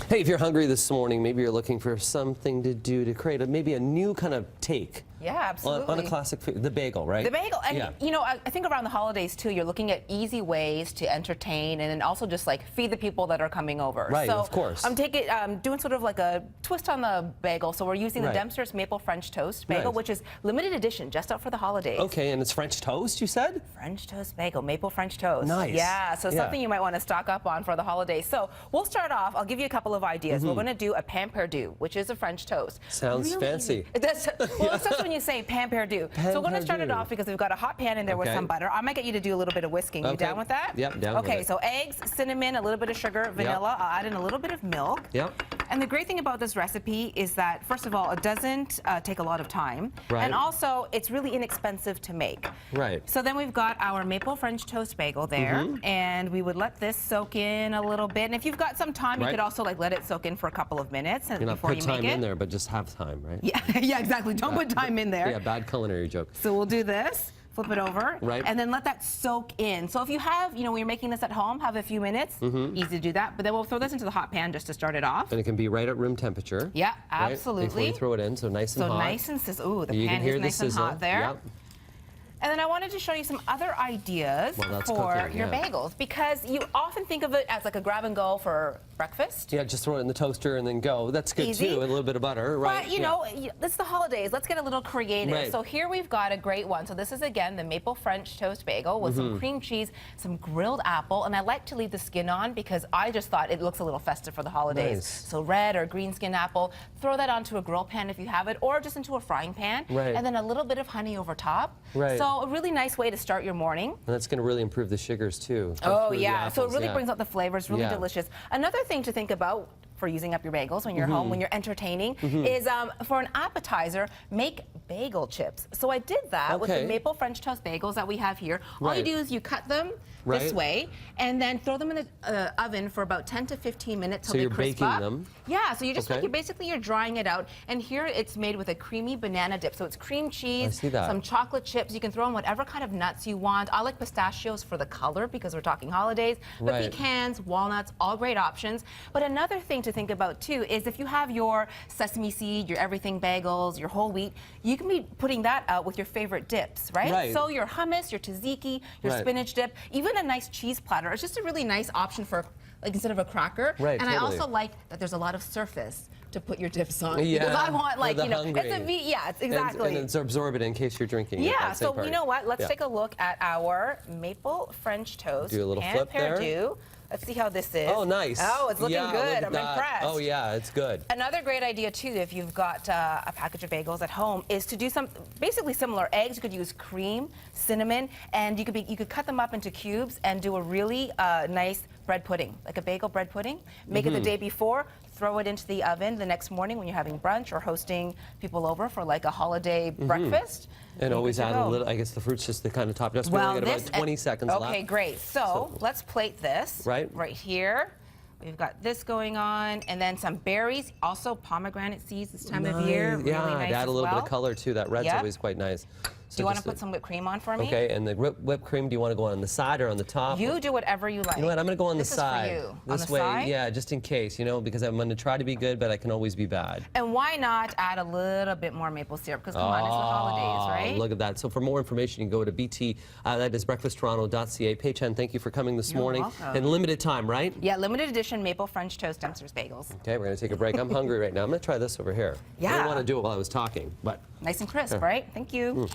Hey, if you're hungry this morning, maybe you're looking for something to do to create maybe a new kind of take. Yeah, absolutely. On a classic food, the bagel, right? The bagel. And you know, I think around the holidays too, you're looking at easy ways to entertain and then also just like feed the people that are coming over. Right, so of course. I'm doing sort of like a twist on the bagel. So we're using the Dempster's Maple French Toast Bagel, which is limited edition, just out for the holidays. Okay, and it's French toast, you said? French toast bagel, maple French toast. Nice. Yeah, so something you might want to stock up on for the holidays. So we'll start off, I'll give you a couple of ideas. We're going to do a pain perdu, which is a French toast. Sounds really fancy. Easy. It does. Well, it's just when you say pain perdu. So we're going to start it off because we've got a hot pan in there with some butter. I might get you to do a little bit of whisking. You down with that? Yep, down with it. Okay, so eggs, cinnamon, a little bit of sugar, vanilla. I'll add in a little bit of milk. Yep. And the great thing about this recipe is that, first of all, it doesn't take a lot of time. Right. And also, it's really inexpensive to make. Right. So then we've got our maple French toast bagel there, and we would let this soak in a little bit. And if you've got some time, you could also like let it soak in for a couple of minutes and before you make it. Put time in there, but just have time, right? Yeah, yeah, exactly. Don't put time in there. Yeah, bad culinary joke. So we'll do this. Flip it over, and then let that soak in. So if you have, you know, when you're making this at home, have a few minutes, easy to do that. But then we'll throw this into the hot pan just to start it off. And it can be right at room temperature. Yeah, absolutely. Before you throw it in, so nice and hot. So nice and ooh, the pan is nice and hot there. Yep. And then I wanted to show you some other ideas for your bagels, because you often think of it as like a grab and go for breakfast. Yeah, just throw it in the toaster and then go. That's good too, a little bit of butter, right? But you know, it's the holidays. Let's get a little creative. Right. So here we've got a great one. So this is again the maple French toast bagel with some cream cheese, some grilled apple, and I like to leave the skin on because I just thought it looks a little festive for the holidays. Nice. So red or green skin apple, throw that onto a grill pan if you have it, or just into a frying pan, and then a little bit of honey over top. So a really nice way to start your morning. And that's going to really improve the sugars too. Oh yeah, so it really brings out the flavors, really delicious. Another thing to think about for using up your bagels when you're home, when you're entertaining, is for an appetizer, make bagel chips. So I did that with the maple French toast bagels that we have here. All you do is you cut them this way and then throw them in the oven for about 10 to 15 minutes till they crisp up. So you're baking them? Yeah, so you're just basically you're drying it out. And here it's made with a creamy banana dip. So it's cream cheese, some chocolate chips. You can throw in whatever kind of nuts you want. I like pistachios for the color because we're talking holidays. But pecans, walnuts, all great options. But another thing to think about too is if you have your sesame seed, your everything bagels, your whole wheat, you can be putting that out with your favorite dips, right? So your hummus, your tzatziki, your spinach dip, even a nice cheese platter. It's just a really nice option for, like, instead of a cracker. And I also like that there's a lot of surface to put your dips on. Because I want, like, you know, it's a exactly. And it's absorbent in case you're drinking. Yeah, so you know what? Let's take a look at our maple French toast. Do a little flip there. Let's see how this is. Oh, nice. Oh, it's looking good. I'm impressed. Oh, yeah, it's good. Another great idea, too, if you've got a package of bagels at home, is to do some basically similar eggs. You could use cream, cinnamon, and you could cut them up into cubes and do a really nice bread pudding, like a bagel bread pudding. Make it the day before. Throw it into the oven the next morning when you're having brunch or hosting people over for like a holiday breakfast. And always add a little, I guess the fruit's just the kind of top. Just we only got about 20 seconds left. Okay, great. So let's plate this right here. We've got this going on, and then some berries, also pomegranate seeds this time of year. Yeah, really nice add a little bit of color too. That red's always quite nice. Do you want to put some whipped cream on for me? Okay, and the whipped cream, do you want to go on the side or on the top? You do whatever you like. You know what, I'm going to go on the side. This is for you. This way, yeah, just in case, you know, because I'm going to try to be good, but I can always be bad. And why not add a little bit more maple syrup? Because come on, it's the holidays, right? Look at that. So for more information, you can go to BT, that is breakfasttoronto.ca. Pay Chen, thank you for coming this morning. You're welcome. And limited time, right? Yeah, limited edition maple French toast Dempster's bagels. Okay, we're going to take a break. I'm hungry right now. I'm going to try this over here. Yeah. I didn't want to do it while I was talking, but. Nice and crisp, right? Thank you.